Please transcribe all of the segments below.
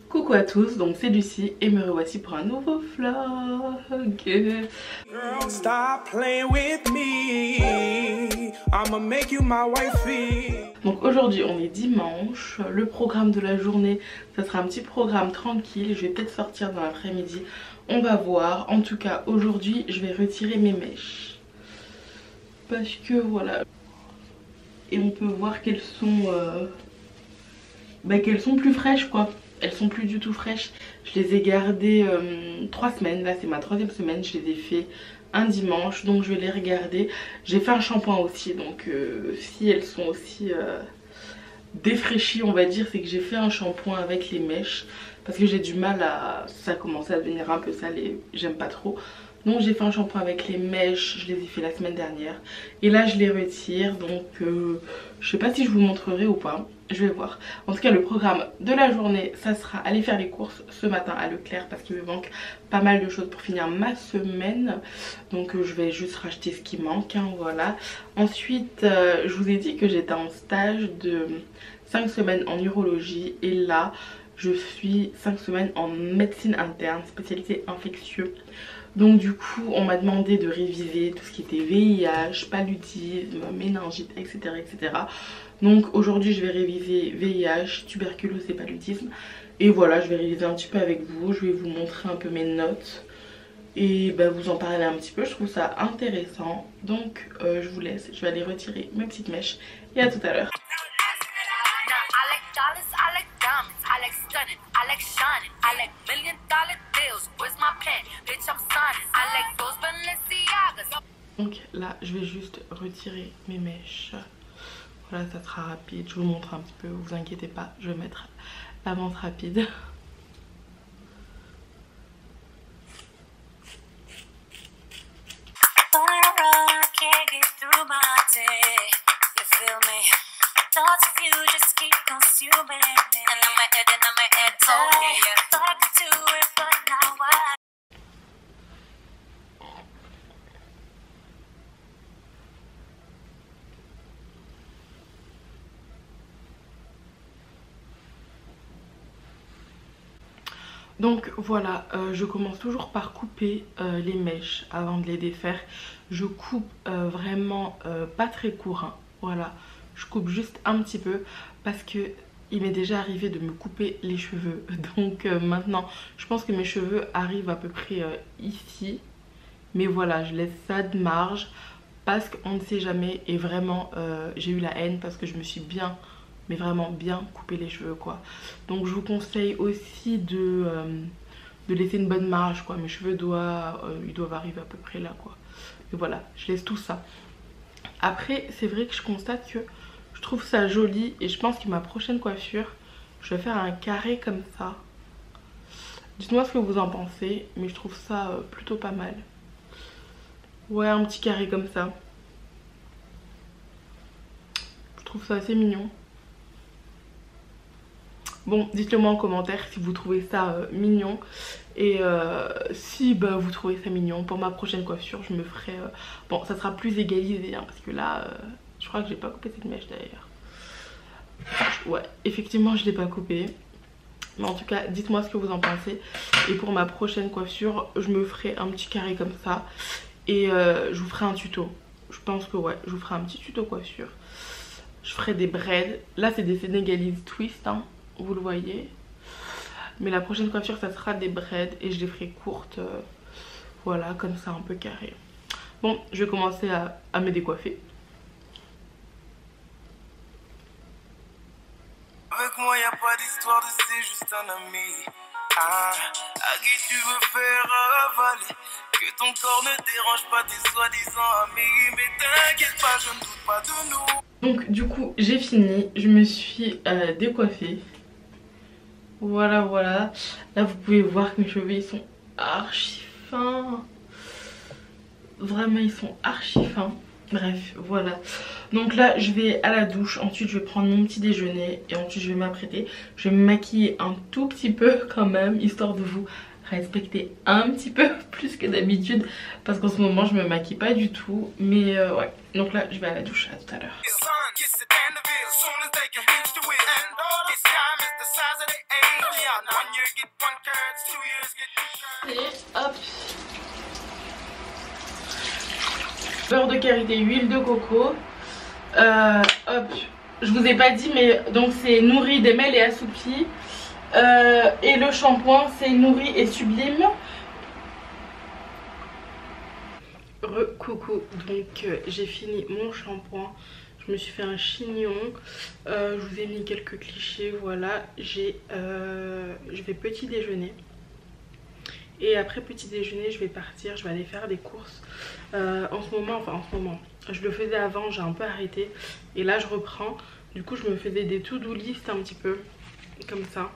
Coucou à tous, donc c'est Lucie et me revoici pour un nouveau vlog. Girl, stop playing with me. I'ma make you my wifey. Donc aujourd'hui on est dimanche, le programme de la journée ça sera un petit programme tranquille, je vais peut-être sortir dans l'après-midi, on va voir. En tout cas aujourd'hui je vais retirer mes mèches parce que voilà, et on peut voir qu'elles sont qu'elles sont plus fraîches quoi. Elles sont plus du tout fraîches. Je les ai gardées 3 semaines. Là c'est ma 3e semaine. Je les ai fait un dimanche. Donc je vais les regarder. J'ai fait un shampoing aussi. Donc si elles sont aussi défraîchies on va dire, c'est que j'ai fait un shampoing avec les mèches. Parce que j'ai du mal à... Ça commençait à devenir un peu sale et j'aime pas trop. Donc j'ai fait un shampoing avec les mèches, je les ai fait la semaine dernière. Et là je les retire, donc je sais pas si je vous montrerai ou pas, je vais voir. En tout cas le programme de la journée, ça sera aller faire les courses ce matin à Leclerc. Parce qu'il me manque pas mal de choses pour finir ma semaine. Donc je vais juste racheter ce qui manque, hein, voilà. Ensuite je vous ai dit que j'étais en stage de 5 semaines en urologie. Et là je suis 5 semaines en médecine interne, spécialité infectieux. Donc du coup on m'a demandé de réviser tout ce qui était VIH, paludisme, méningite, etc. etc. Donc aujourd'hui je vais réviser VIH, tuberculose et paludisme. Et voilà, je vais réviser un petit peu avec vous, je vais vous montrer un peu mes notes. Et vous en parler un petit peu, je trouve ça intéressant. Donc je vous laisse, je vais aller retirer mes petites mèches. Et à tout à l'heure. Donc là je vais juste retirer mes mèches. Voilà, ça sera rapide, je vous montre un petit peu, vous inquiétez pas, je vais mettre la menthe rapide. Donc voilà, je commence toujours par couper les mèches avant de les défaire. Je coupe vraiment pas très court, hein. Voilà, je coupe juste un petit peu parce que il m'est déjà arrivé de me couper les cheveux. Donc maintenant je pense que mes cheveux arrivent à peu près ici. Mais voilà, je laisse ça de marge parce qu'on ne sait jamais. Et vraiment j'ai eu la haine parce que je me suis bien, mais vraiment bien couper les cheveux quoi. Donc je vous conseille aussi de laisser une bonne marge quoi. Mes cheveux ils doivent arriver à peu près là quoi. Et voilà, je laisse tout ça. Après c'est vrai que je constate que je trouve ça joli. Et je pense que ma prochaine coiffure, je vais faire un carré comme ça. Dites-moi ce que vous en pensez. Mais je trouve ça plutôt pas mal. Ouais, un petit carré comme ça. Je trouve ça assez mignon. Bon, dites-le moi en commentaire si vous trouvez ça mignon. Et si vous trouvez ça mignon, pour ma prochaine coiffure, je me ferai... Bon, ça sera plus égalisé, hein, parce que là, je crois que j'ai pas coupé cette mèche d'ailleurs. Ouais, effectivement, je l'ai pas coupée. Mais en tout cas, dites-moi ce que vous en pensez. Et pour ma prochaine coiffure, je me ferai un petit carré comme ça. Et je vous ferai un tuto. Je pense que ouais, je vous ferai un petit tuto coiffure. Je ferai des braids. Là, c'est des Sénégalese twist, hein. Vous le voyez. Mais la prochaine coiffure ça sera des braids et je les ferai courtes, voilà, comme ça un peu carré. Bon, je vais commencer à me décoiffer. Avec moi y a pas d'histoire de c'est juste un ami. Ah, à qui tu veux faire avaler, que ton corps ne dérange pas tes soi-disant amis. Mais t'inquiète pas, je ne doute pas de nous. Donc du coup j'ai fini, je me suis décoiffée. Voilà, voilà. Là vous pouvez voir que mes cheveux ils sont archi fins. Vraiment ils sont archi fins. Bref, voilà. Donc là je vais à la douche. Ensuite je vais prendre mon petit déjeuner. Et ensuite je vais m'apprêter. Je vais me maquiller un tout petit peu quand même, histoire de vous respecter un petit peu plus que d'habitude. Parce qu'en ce moment je me maquille pas du tout. Mais ouais, donc là je vais à la douche. À tout à l'heure. Et hop, beurre de karité, huile de coco. Hop, je vous ai pas dit, mais donc c'est nourri, démêle et assoupi. Et le shampoing c'est nourri et sublime. Coucou, donc j'ai fini mon shampoing. Je me suis fait un chignon. Je vous ai mis quelques clichés. Voilà, je vais petit déjeuner. Et après petit déjeuner, je vais partir. Je vais aller faire des courses. En ce moment, je le faisais avant, j'ai un peu arrêté. Et là, je reprends. Du coup, je me faisais des to-do list un petit peu. Comme ça.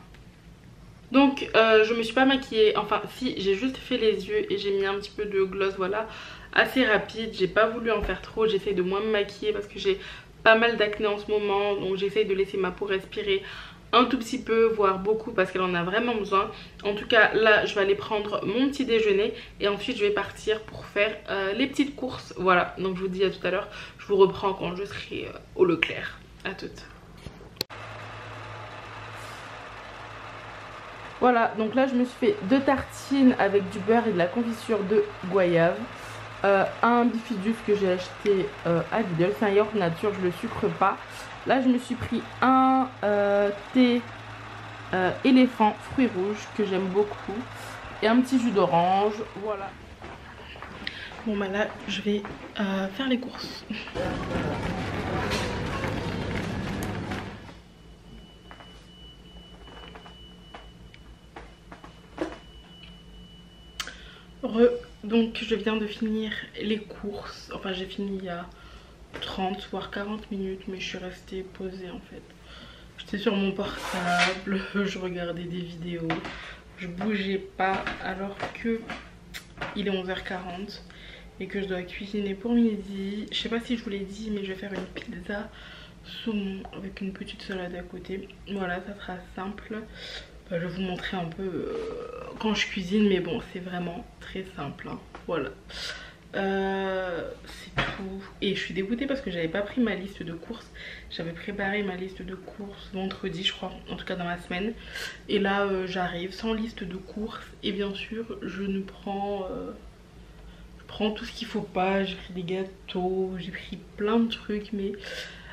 Donc, je me suis pas maquillée. Enfin, si, j'ai juste fait les yeux et j'ai mis un petit peu de gloss. Voilà, assez rapide. J'ai pas voulu en faire trop. J'essaie de moins me maquiller parce que j'ai pas mal d'acné en ce moment. Donc, j'essaie de laisser ma peau respirer un tout petit peu, voire beaucoup, parce qu'elle en a vraiment besoin. En tout cas, là, je vais aller prendre mon petit déjeuner et ensuite je vais partir pour faire les petites courses. Voilà, donc je vous dis à tout à l'heure. Je vous reprends quand je serai au Leclerc. À toutes. Voilà, donc là je me suis fait 2 tartines avec du beurre et de la confiture de goyave. Un bifidus que j'ai acheté à Lidl, c'est un yaourt nature, je le sucre pas. Là je me suis pris un thé éléphant fruits rouges que j'aime beaucoup et un petit jus d'orange. Voilà. Bon bah là je vais faire les courses. Donc je viens de finir les courses. Enfin j'ai fini il y a 30 voire 40 minutes, mais je suis restée posée en fait. J'étais sur mon portable, je regardais des vidéos, je bougeais pas alors que il est 11h40 et que je dois cuisiner pour midi. Je sais pas si je vous l'ai dit, mais je vais faire une pizza saumon avec une petite salade à côté. Voilà, ça sera simple. Je vais vous montrer un peu quand je cuisine, mais bon, c'est vraiment très simple, hein. Voilà. C'est tout. Et je suis dégoûtée parce que j'avais pas pris ma liste de courses. J'avais préparé ma liste de courses vendredi, je crois, en tout cas dans la semaine. Et là, j'arrive sans liste de courses. Et bien sûr, je prends tout ce qu'il faut pas. J'ai pris des gâteaux, j'ai pris plein de trucs, mais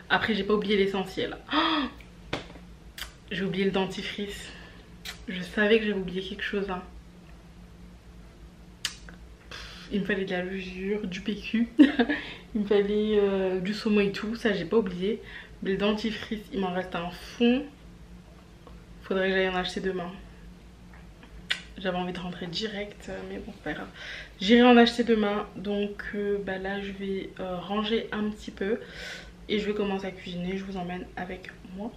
après, j'ai pas oublié l'essentiel. Oh, j'ai oublié le dentifrice. Je savais que j'avais oublié quelque chose, hein. Il me fallait de la levure, du PQ, il me fallait du saumon et tout, ça j'ai pas oublié. Mais le dentifrice, il m'en reste un fond. Faudrait que j'aille en acheter demain. J'avais envie de rentrer direct, mais bon, c'est pas grave. J'irai en acheter demain, donc bah là je vais ranger un petit peu et je vais commencer à cuisiner. Je vous emmène avec moi.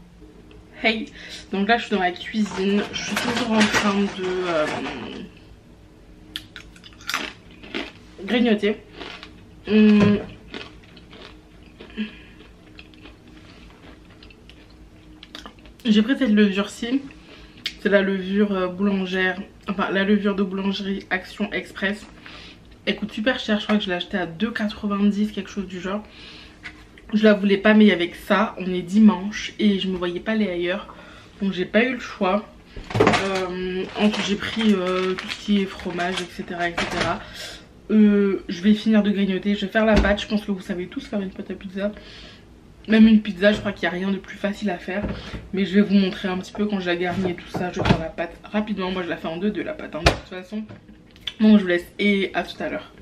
Hey, donc là je suis dans la cuisine, je suis toujours en train de grignoter. J'ai pris cette levure-ci, c'est la levure boulangère, enfin la levure de boulangerie Action Express. Elle coûte super cher, je crois que je l'ai achetée à 2,90, quelque chose du genre. Je la voulais pas, mais avec ça, on est dimanche et je me voyais pas aller ailleurs. Donc j'ai pas eu le choix. Ensuite j'ai pris tout ce qui est fromage, etc. etc. Je vais finir de grignoter, je vais faire la pâte. Je pense que vous savez tous faire une pâte à pizza. Même une pizza, je crois qu'il n'y a rien de plus facile à faire. Mais je vais vous montrer un petit peu quand je la garnis et tout ça. Je vais faire la pâte rapidement. Moi je la fais en deux la pâte, hein, de toute façon. Donc je vous laisse et à tout à l'heure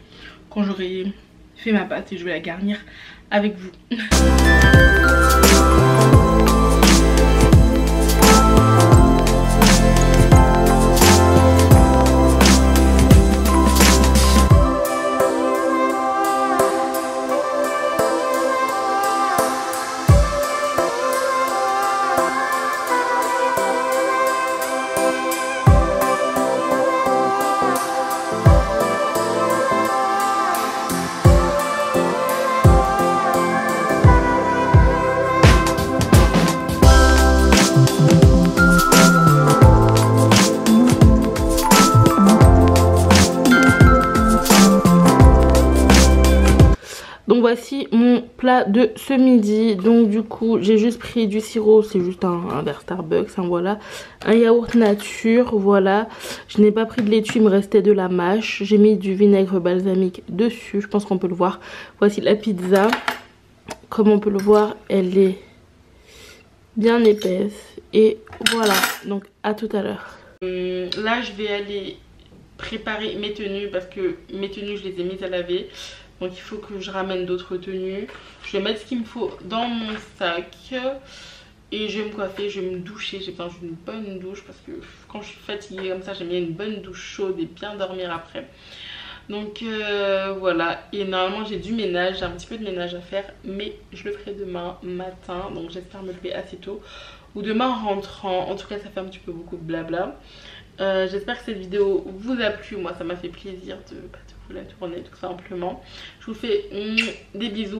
quand j'aurai fait ma pâte et je vais la garnir avec vous. Donc voici mon mon plat de ce midi. Donc du coup j'ai juste pris du sirop, c'est juste un verre Starbucks, hein, voilà. Un yaourt nature, voilà. Je n'ai pas pris de laitue, il me restait de la mâche. J'ai mis du vinaigre balsamique dessus, je pense qu'on peut le voir. Voici la pizza. Comme on peut le voir, elle est bien épaisse. Et voilà, donc à tout à l'heure. Là je vais aller préparer mes tenues parce que mes tenues je les ai mises à laver. Donc il faut que je ramène d'autres tenues. Je vais mettre ce qu'il me faut dans mon sac. Et je vais me coiffer, je vais me doucher. J'ai besoin d'une bonne douche parce que quand je suis fatiguée comme ça, j'aime bien une bonne douche chaude et bien dormir après. Donc voilà. Et normalement j'ai du ménage, j'ai un petit peu de ménage à faire. Mais je le ferai demain matin. Donc j'espère me lever assez tôt. Ou demain en rentrant. En tout cas ça fait un petit peu beaucoup de blabla. J'espère que cette vidéo vous a plu. Moi ça m'a fait plaisir de vous la tourner tout simplement. Je vous fais des bisous.